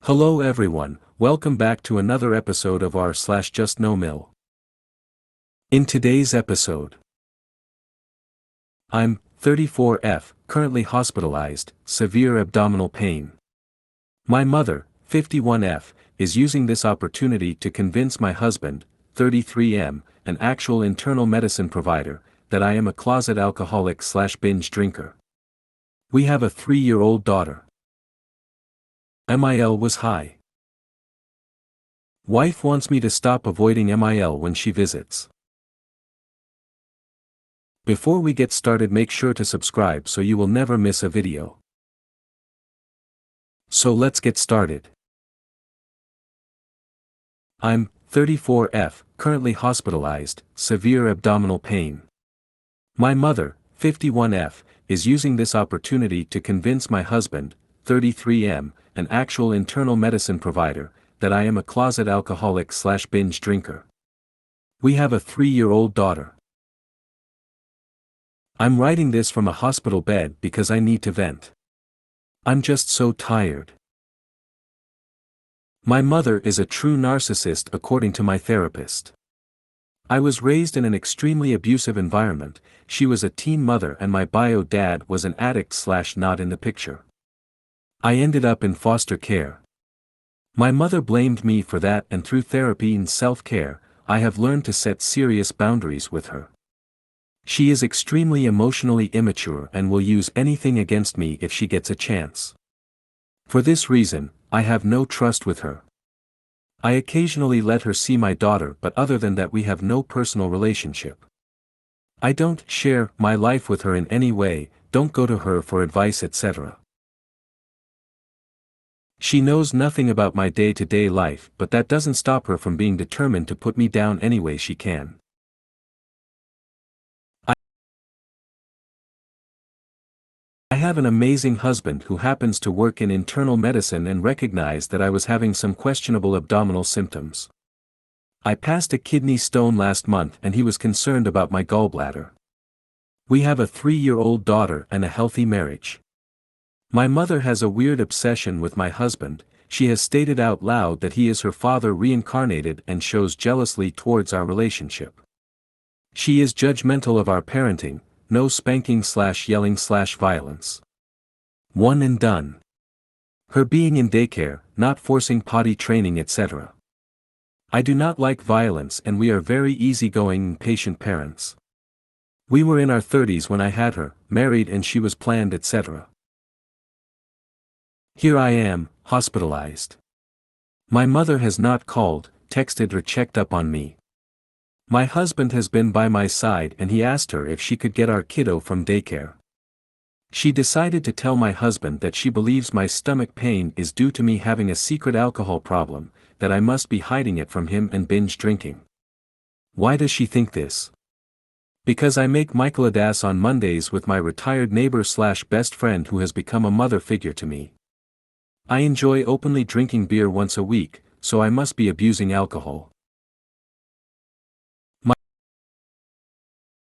Hello everyone, welcome back to another episode of r/JustNoMil. In today's episode, I'm 34F, currently hospitalized, severe abdominal pain. My mother, 51F, is using this opportunity to convince my husband, 33M, an actual internal medicine provider, that I am a closet alcoholic/binge drinker. We have a 3-year-old daughter. MIL was high. Wife wants me to stop avoiding MIL when she visits. Before we get started, make sure to subscribe so you will never miss a video. So let's get started. I'm 34F, currently hospitalized, severe abdominal pain. My mother, 51F, is using this opportunity to convince my husband, 33M, an actual internal medicine provider, that I am a closet alcoholic/binge drinker. We have a 3-year-old daughter. I'm writing this from a hospital bed because I need to vent. I'm just so tired. My mother is a true narcissist according to my therapist. I was raised in an extremely abusive environment. She was a teen mother and my bio dad was an addict/not in the picture. I ended up in foster care. My mother blamed me for that, and through therapy and self-care, I have learned to set serious boundaries with her. She is extremely emotionally immature and will use anything against me if she gets a chance. For this reason, I have no trust with her. I occasionally let her see my daughter, but other than that we have no personal relationship. I don't share my life with her in any way, don't go to her for advice, etc. She knows nothing about my day-to-day life, but that doesn't stop her from being determined to put me down any way she can. I have an amazing husband who happens to work in internal medicine and recognized that I was having some questionable abdominal symptoms. I passed a kidney stone last month and he was concerned about my gallbladder. We have a 3-year-old daughter and a healthy marriage. My mother has a weird obsession with my husband. She has stated out loud that he is her father reincarnated and shows jealousy towards our relationship. She is judgmental of our parenting, no spanking/yelling/violence. One and done. Her being in daycare, not forcing potty training, etc. I do not like violence and we are very easygoing and patient parents. We were in our 30s when I had her, married and she was planned, etc. Here I am, hospitalized. My mother has not called, texted or checked up on me. My husband has been by my side and he asked her if she could get our kiddo from daycare. She decided to tell my husband that she believes my stomach pain is due to me having a secret alcohol problem, that I must be hiding it from him and binge drinking. Why does she think this? Because I make Michaeladas on Mondays with my retired neighbor/best friend who has become a mother figure to me. I enjoy openly drinking beer once a week, so I must be abusing alcohol.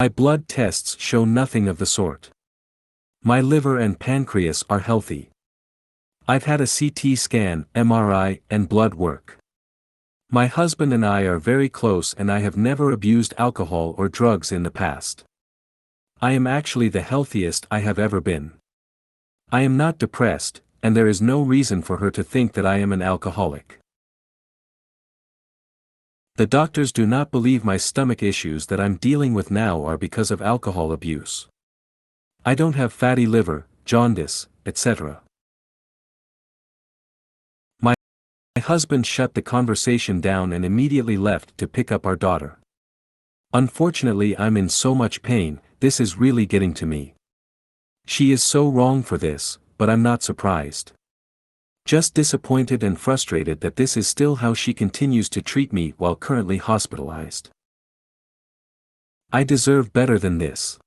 My blood tests show nothing of the sort. My liver and pancreas are healthy. I've had a CT scan, MRI, and blood work. My husband and I are very close and I have never abused alcohol or drugs in the past. I am actually the healthiest I have ever been. I am not depressed, and there is no reason for her to think that I am an alcoholic. The doctors do not believe my stomach issues that I'm dealing with now are because of alcohol abuse. I don't have fatty liver, jaundice, etc. My husband shut the conversation down and immediately left to pick up our daughter. Unfortunately, I'm in so much pain, this is really getting to me. She is so wrong for this, but I'm not surprised. Just disappointed and frustrated that this is still how she continues to treat me while currently hospitalized. I deserve better than this.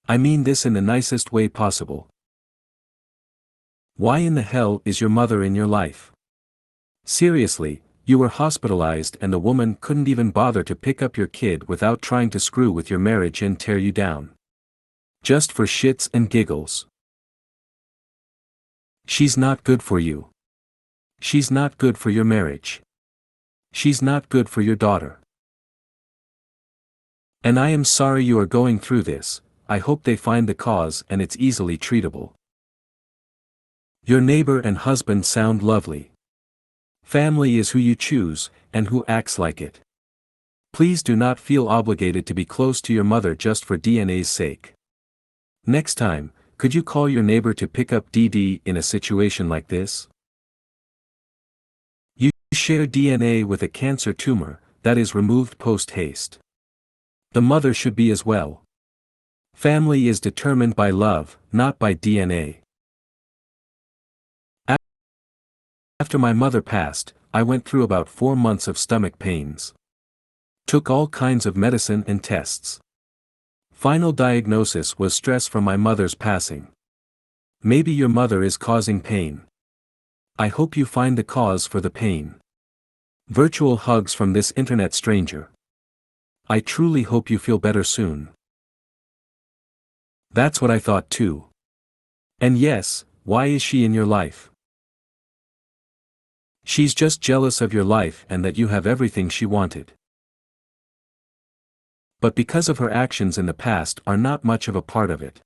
I mean this in the nicest way possible. Why in the hell is your mother in your life? Seriously, you were hospitalized and the woman couldn't even bother to pick up your kid without trying to screw with your marriage and tear you down. Just for shits and giggles. She's not good for you. She's not good for your marriage. She's not good for your daughter. And I am sorry you are going through this. I hope they find the cause and it's easily treatable. Your neighbor and husband sound lovely. Family is who you choose, and who acts like it. Please do not feel obligated to be close to your mother just for DNA's sake. Next time, could you call your neighbor to pick up DD in a situation like this? You share DNA with a cancer tumor that is removed post-haste. The mother should be as well. Family is determined by love, not by DNA. After my mother passed, I went through about 4 months of stomach pains. Took all kinds of medicine and tests. Final diagnosis was stress from my mother's passing. Maybe your mother is causing pain. I hope you find the cause for the pain. Virtual hugs from this internet stranger. I truly hope you feel better soon. That's what I thought too. And yes, why is she in your life? She's just jealous of your life and that you have everything she wanted. But because of her actions in the past are not much of a part of it.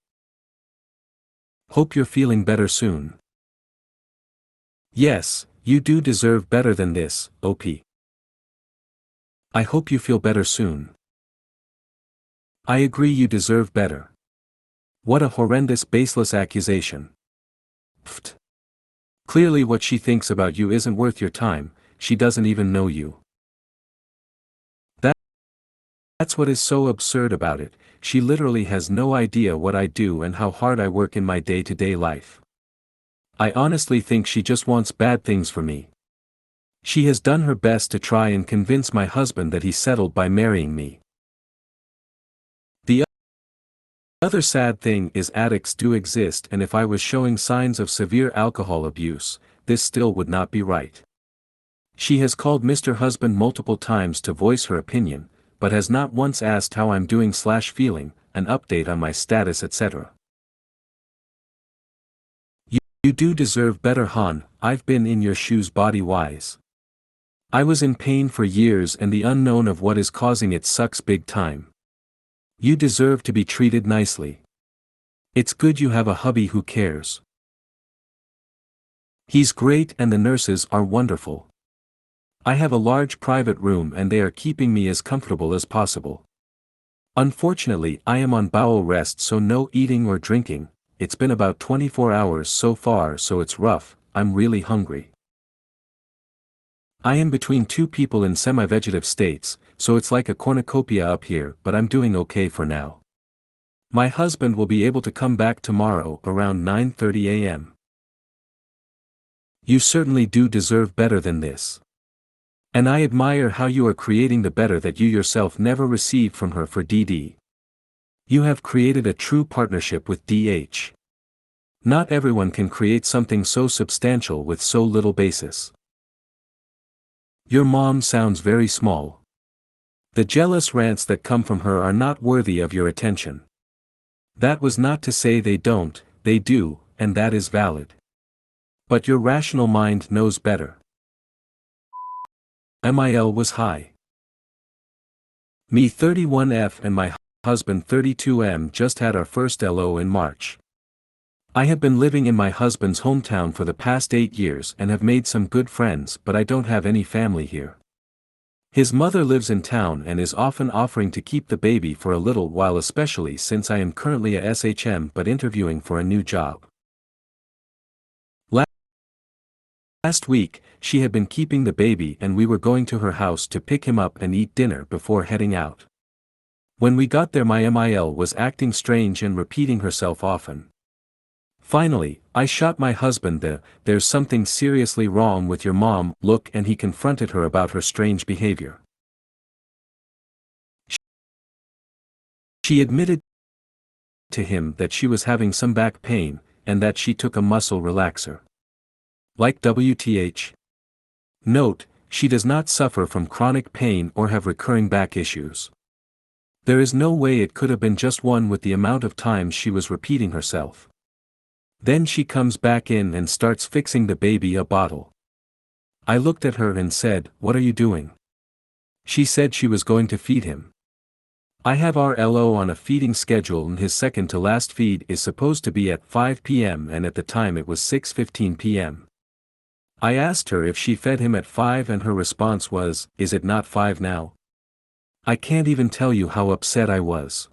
Hope you're feeling better soon. Yes, you do deserve better than this, OP. I hope you feel better soon. I agree you deserve better. What a horrendous baseless accusation. Pfft. Clearly what she thinks about you isn't worth your time, she doesn't even know you. That's what is so absurd about it, she literally has no idea what I do and how hard I work in my day-to-day life. I honestly think she just wants bad things for me. She has done her best to try and convince my husband that he settled by marrying me. The other sad thing is addicts do exist, and if I was showing signs of severe alcohol abuse, this still would not be right. She has called Mr. Husband multiple times to voice her opinion, but has not once asked how I'm doing/feeling, an update on my status, etc. You do deserve better, hon. I've been in your shoes body-wise. I was in pain for years and the unknown of what is causing it sucks big time. You deserve to be treated nicely. It's good you have a hubby who cares. He's great and the nurses are wonderful. I have a large private room and they are keeping me as comfortable as possible. Unfortunately, I am on bowel rest, so no eating or drinking. It's been about 24 hours so far, so it's rough. I'm really hungry. I am between two people in semi-vegetative states, so it's like a cornucopia up here, but I'm doing okay for now. My husband will be able to come back tomorrow around 9:30 a.m. You certainly do deserve better than this. And I admire how you are creating the better that you yourself never received from her for DD. You have created a true partnership with DH. Not everyone can create something so substantial with so little basis. Your mom sounds very small. The jealous rants that come from her are not worthy of your attention. That was not to say they don't, they do, and that is valid. But your rational mind knows better. MIL was high. Me 31F and my husband 32M just had our first LO in March. I have been living in my husband's hometown for the past 8 years and have made some good friends, but I don't have any family here. His mother lives in town and is often offering to keep the baby for a little while, especially since I am currently a SHM but interviewing for a new job. Last week, she had been keeping the baby and we were going to her house to pick him up and eat dinner before heading out. When we got there, my MIL was acting strange and repeating herself often. Finally, I shot my husband the "there's something seriously wrong with your mom" look, and he confronted her about her strange behavior. She admitted to him that she was having some back pain, and that she took a muscle relaxer. Like WTH. Note, she does not suffer from chronic pain or have recurring back issues. There is no way it could have been just one with the amount of times she was repeating herself. Then she comes back in and starts fixing the baby a bottle. I looked at her and said, "What are you doing?" She said she was going to feed him. I have our LO on a feeding schedule and his second to last feed is supposed to be at 5 p.m. and at the time it was 6:15 p.m. I asked her if she fed him at 5 and her response was, "Is it not 5 now?" I can't even tell you how upset I was.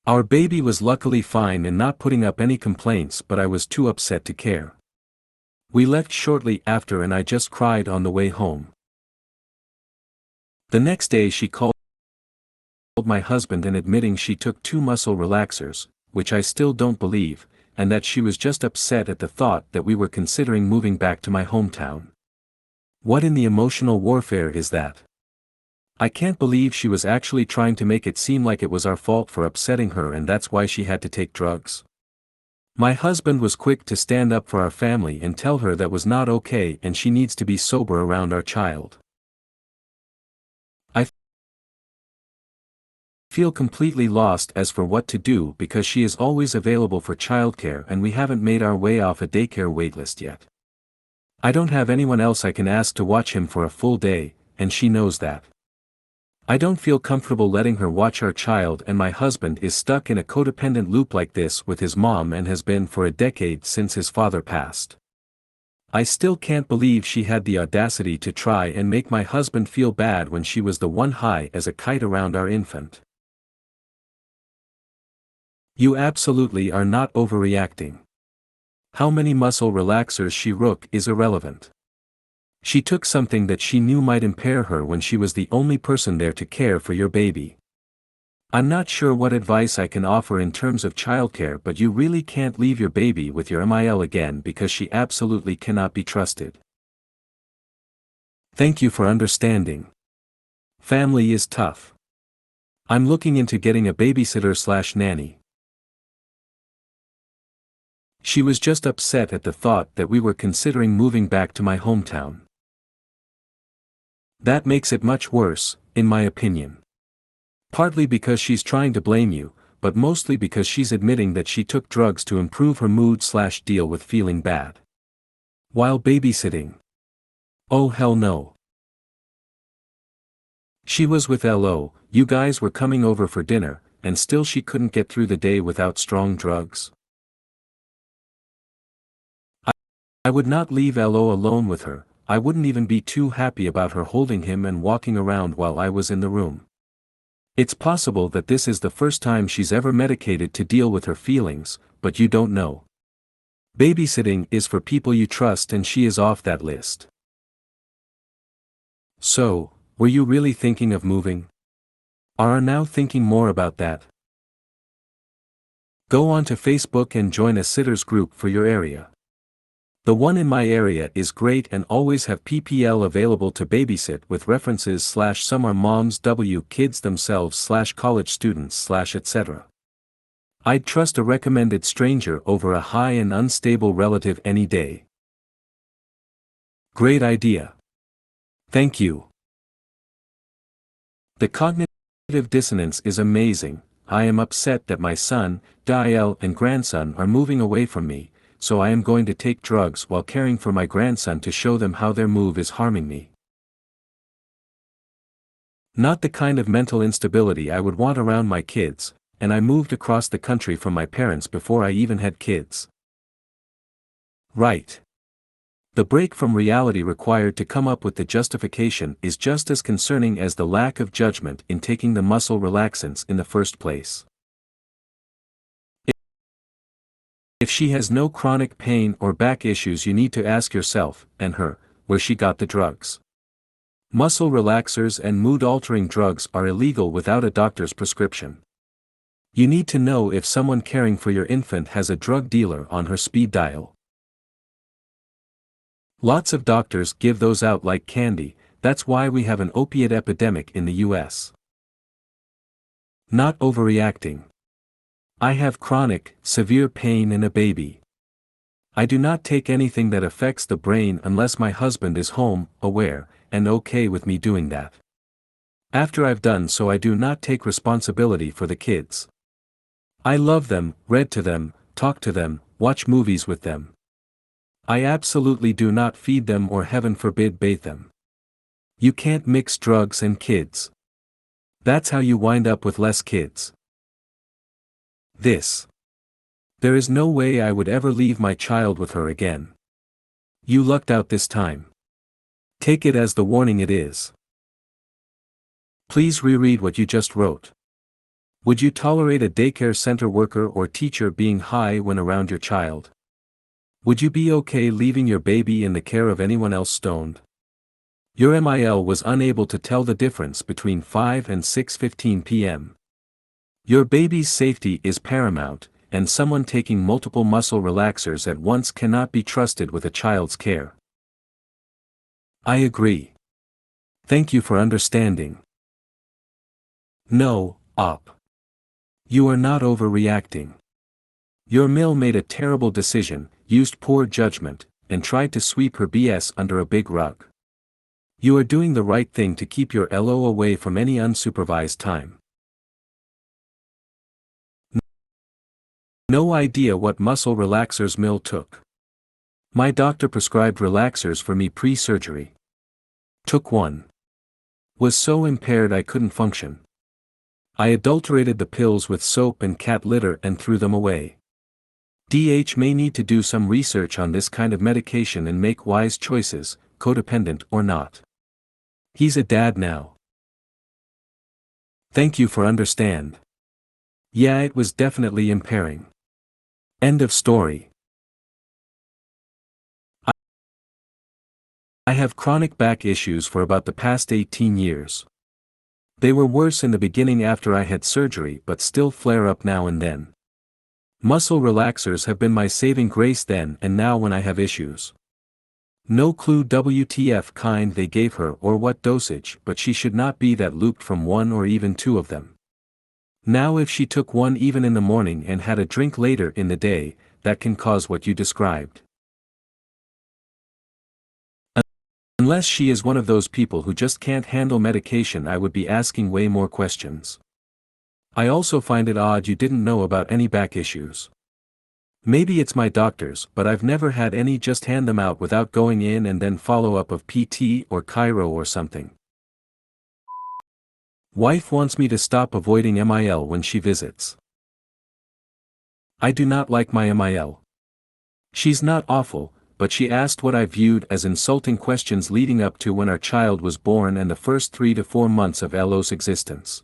Our baby was luckily fine and not putting up any complaints, but I was too upset to care. We left shortly after and I just cried on the way home. The next day she called my husband and admitting she took 2 muscle relaxers, which I still don't believe, and that she was just upset at the thought that we were considering moving back to my hometown. What in the emotional warfare is that? I can't believe she was actually trying to make it seem like it was our fault for upsetting her and that's why she had to take drugs. My husband was quick to stand up for our family and tell her that was not okay and she needs to be sober around our child. I feel completely lost as for what to do because she is always available for childcare and we haven't made our way off a daycare waitlist yet. I don't have anyone else I can ask to watch him for a full day, and she knows that. I don't feel comfortable letting her watch our child and my husband is stuck in a codependent loop like this with his mom and has been for a decade since his father passed. I still can't believe she had the audacity to try and make my husband feel bad when she was the one high as a kite around our infant. You absolutely are not overreacting. How many muscle relaxers she took is irrelevant. She took something that she knew might impair her when she was the only person there to care for your baby. I'm not sure what advice I can offer in terms of childcare, but you really can't leave your baby with your MIL again because she absolutely cannot be trusted. Thank you for understanding. Family is tough. I'm looking into getting a babysitter/nanny. She was just upset at the thought that we were considering moving back to my hometown. That makes it much worse, in my opinion. Partly because she's trying to blame you, but mostly because she's admitting that she took drugs to improve her mood/deal with feeling bad. While babysitting. Oh hell no. She was with LO, you guys were coming over for dinner, and still she couldn't get through the day without strong drugs. I would not leave LO alone with her. I wouldn't even be too happy about her holding him and walking around while I was in the room. It's possible that this is the first time she's ever medicated to deal with her feelings, but you don't know. Babysitting is for people you trust and she is off that list. So, were you really thinking of moving? Are now thinking more about that? Go on to Facebook and join a sitters group for your area. The one in my area is great and always have PPL available to babysit with references/some are moms kids themselves/college students/etc. I'd trust a recommended stranger over a high and unstable relative any day. Great idea. Thank you. The cognitive dissonance is amazing. I am upset that my son, Diel and grandson are moving away from me, so I am going to take drugs while caring for my grandson to show them how their move is harming me. Not the kind of mental instability I would want around my kids, and I moved across the country from my parents before I even had kids. Right. The break from reality required to come up with the justification is just as concerning as the lack of judgment in taking the muscle relaxants in the first place. If she has no chronic pain or back issues, you need to ask yourself, and her, where she got the drugs. Muscle relaxers and mood-altering drugs are illegal without a doctor's prescription. You need to know if someone caring for your infant has a drug dealer on her speed dial. Lots of doctors give those out like candy, that's why we have an opiate epidemic in the US. Not overreacting. I have chronic, severe pain and a baby. I do not take anything that affects the brain unless my husband is home, aware, and okay with me doing that. After I've done so, I do not take responsibility for the kids. I love them, read to them, talk to them, watch movies with them. I absolutely do not feed them or heaven forbid bathe them. You can't mix drugs and kids. That's how you wind up with less kids. This. There is no way I would ever leave my child with her again. You lucked out this time. Take it as the warning it is. Please reread what you just wrote. Would you tolerate a daycare center worker or teacher being high when around your child? Would you be okay leaving your baby in the care of anyone else stoned? Your MIL was unable to tell the difference between 5 and 6:15 p.m. Your baby's safety is paramount, and someone taking multiple muscle relaxers at once cannot be trusted with a child's care. I agree. Thank you for understanding. No, Op. You are not overreacting. Your mill made a terrible decision, used poor judgment, and tried to sweep her BS under a big rug. You are doing the right thing to keep your LO away from any unsupervised time. No idea what muscle relaxers Mill took. My doctor prescribed relaxers for me pre-surgery. Took one. Was so impaired I couldn't function. I adulterated the pills with soap and cat litter and threw them away. DH may need to do some research on this kind of medication and make wise choices, codependent or not. He's a dad now. Thank you for understand. Yeah, it was definitely impairing. End of story. I have chronic back issues for about the past 18 years. They were worse in the beginning after I had surgery but still flare up now and then. Muscle relaxers have been my saving grace then and now when I have issues. No clue WTF kind they gave her or what dosage, but she should not be that looped from one or even two of them. Now if she took one even in the morning and had a drink later in the day, that can cause what you described. Unless she is one of those people who just can't handle medication, I would be asking way more questions. I also find it odd you didn't know about any back issues. Maybe it's my doctors, but I've never had any. Just hand them out without going in and then follow up of PT or chiro or something. Wife wants me to stop avoiding MIL when she visits. I do not like my MIL. She's not awful, but she asked what I viewed as insulting questions leading up to when our child was born and the first 3 to 4 months of LO's existence.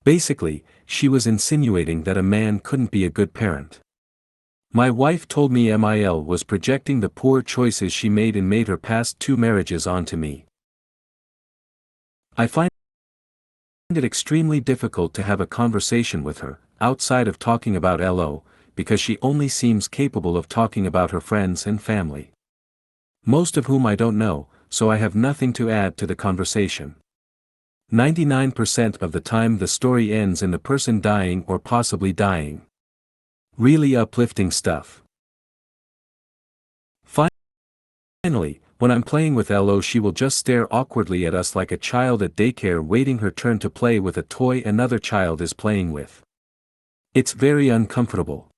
Basically, she was insinuating that a man couldn't be a good parent. My wife told me MIL was projecting the poor choices she made and made her past 2 marriages onto me. I find it extremely difficult to have a conversation with her, outside of talking about LO, because she only seems capable of talking about her friends and family. Most of whom I don't know, so I have nothing to add to the conversation. 99% of the time the story ends in the person dying or possibly dying. Really uplifting stuff. Finally, when I'm playing with LO, she will just stare awkwardly at us like a child at daycare waiting her turn to play with a toy another child is playing with. It's very uncomfortable.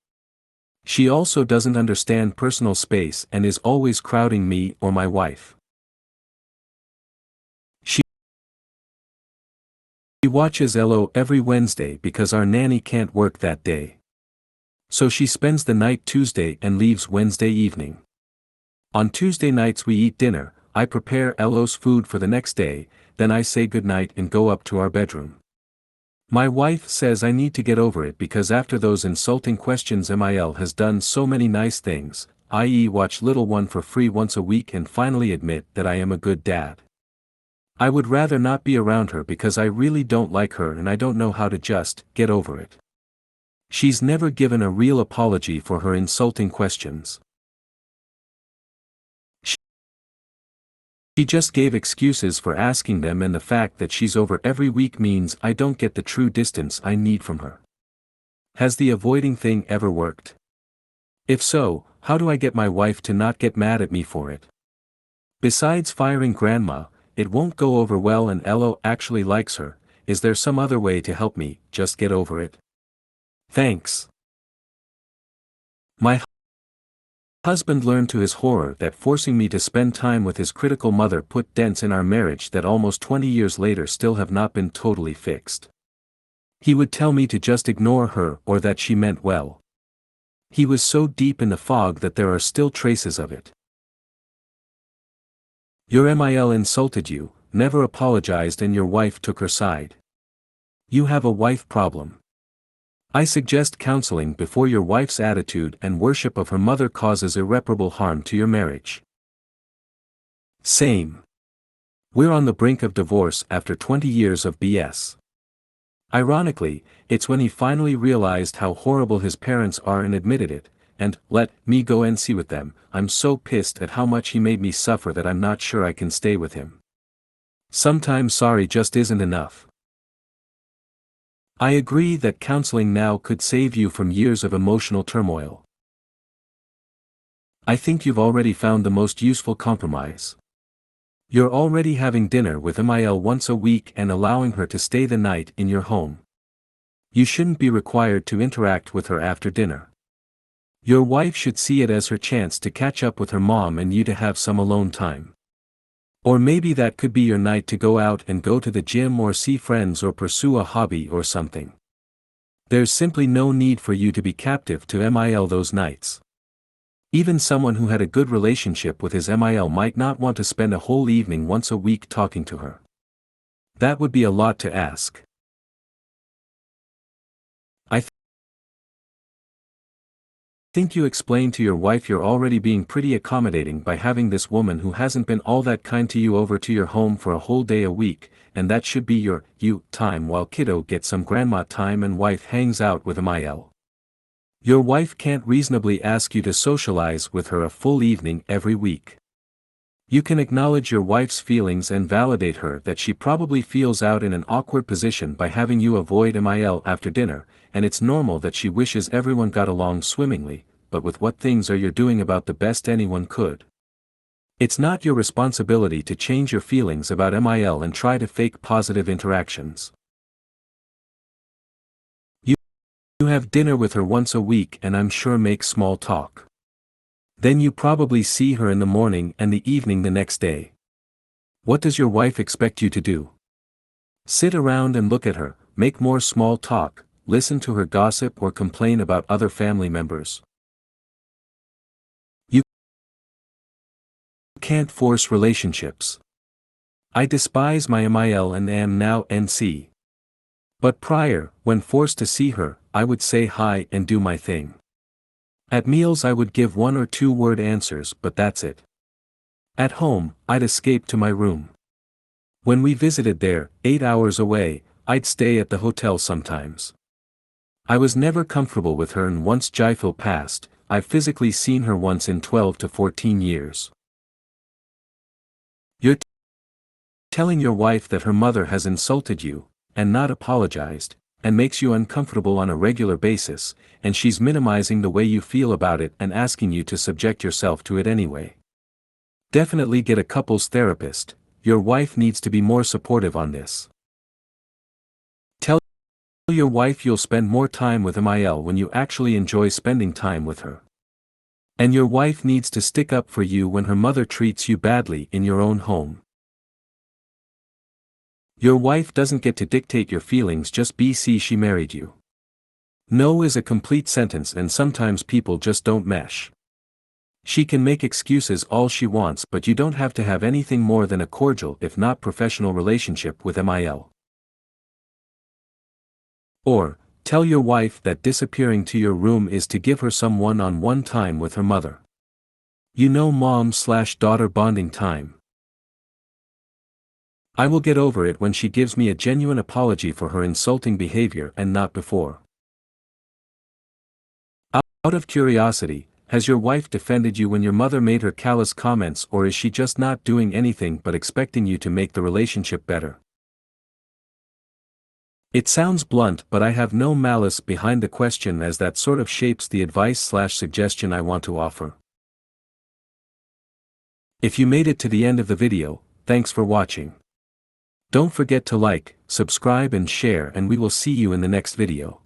She also doesn't understand personal space and is always crowding me or my wife. She watches LO every Wednesday because our nanny can't work that day. So she spends the night Tuesday and leaves Wednesday evening. On Tuesday nights we eat dinner, I prepare LO's food for the next day, then I say goodnight and go up to our bedroom. My wife says I need to get over it because after those insulting questions MIL has done so many nice things, i.e. watch little one for free once a week and finally admit that I am a good dad. I would rather not be around her because I really don't like her and I don't know how to just get over it. She's never given a real apology for her insulting questions. She just gave excuses for asking them, and the fact that she's over every week means I don't get the true distance I need from her. Has the avoiding thing ever worked? If so, how do I get my wife to not get mad at me for it? Besides firing grandma, it won't go over well and LO actually likes her. Is there some other way to help me just get over it? Thanks. My Husband learned to his horror that forcing me to spend time with his critical mother put dents in our marriage that almost 20 years later still have not been totally fixed. He would tell me to just ignore her or that she meant well. He was so deep in the fog that there are still traces of it. Your MIL insulted you, never apologized, and your wife took her side. You have a wife problem. I suggest counseling before your wife's attitude and worship of her mother causes irreparable harm to your marriage. Same. We're on the brink of divorce after 20 years of BS. Ironically, it's when he finally realized how horrible his parents are and admitted it, and let me go and see with them. I'm so pissed at how much he made me suffer that I'm not sure I can stay with him. Sometimes sorry just isn't enough. I agree that counseling now could save you from years of emotional turmoil. I think you've already found the most useful compromise. You're already having dinner with MIL once a week and allowing her to stay the night in your home. You shouldn't be required to interact with her after dinner. Your wife should see it as her chance to catch up with her mom and you to have some alone time. Or maybe that could be your night to go out and go to the gym or see friends or pursue a hobby or something. There's simply no need for you to be captive to MIL those nights. Even someone who had a good relationship with his MIL might not want to spend a whole evening once a week talking to her. That would be a lot to ask. I think you explained to your wife you're already being pretty accommodating by having this woman who hasn't been all that kind to you over to your home for a whole day a week, and that should be your you time while kiddo gets some grandma time and wife hangs out with MIL. Your wife can't reasonably ask you to socialize with her a full evening every week. You can acknowledge your wife's feelings and validate her that she probably feels out in an awkward position by having you avoid MIL after dinner, and it's normal that she wishes everyone got along swimmingly, but with what things are you doing about the best anyone could? It's not your responsibility to change your feelings about MIL and try to fake positive interactions. You have dinner with her once a week and I'm sure make small talk. Then you probably see her in the morning and the evening the next day. What does your wife expect you to do? Sit around and look at her, make more small talk, listen to her gossip or complain about other family members? You can't force relationships. I despise my MIL and am now NC. But prior, when forced to see her, I would say hi and do my thing. At meals I would give 1 or 2 word answers, but that's it. At home, I'd escape to my room. When we visited there, 8 hours away, I'd stay at the hotel sometimes. I was never comfortable with her, and once Jaifil passed, I've physically seen her once in 12 to 14 years. You're telling your wife that her mother has insulted you, and not apologized, and makes you uncomfortable on a regular basis, and she's minimizing the way you feel about it and asking you to subject yourself to it anyway. Definitely get a couples therapist. Your wife needs to be more supportive on this. Tell your wife you'll spend more time with MIL when you actually enjoy spending time with her. And your wife needs to stick up for you when her mother treats you badly in your own home. Your wife doesn't get to dictate your feelings just because she married you. No is a complete sentence and sometimes people just don't mesh. She can make excuses all she wants, but you don't have to have anything more than a cordial if not professional relationship with MIL. Or, tell your wife that disappearing to your room is to give her some one-on-one time with her mother. You know, mom/daughter bonding time. I will get over it when she gives me a genuine apology for her insulting behavior and not before. Out of curiosity, has your wife defended you when your mother made her callous comments, or is she just not doing anything but expecting you to make the relationship better? It sounds blunt, but I have no malice behind the question, as that sort of shapes the advice/suggestion I want to offer. If you made it to the end of the video, thanks for watching. Don't forget to like, subscribe and share, and we will see you in the next video.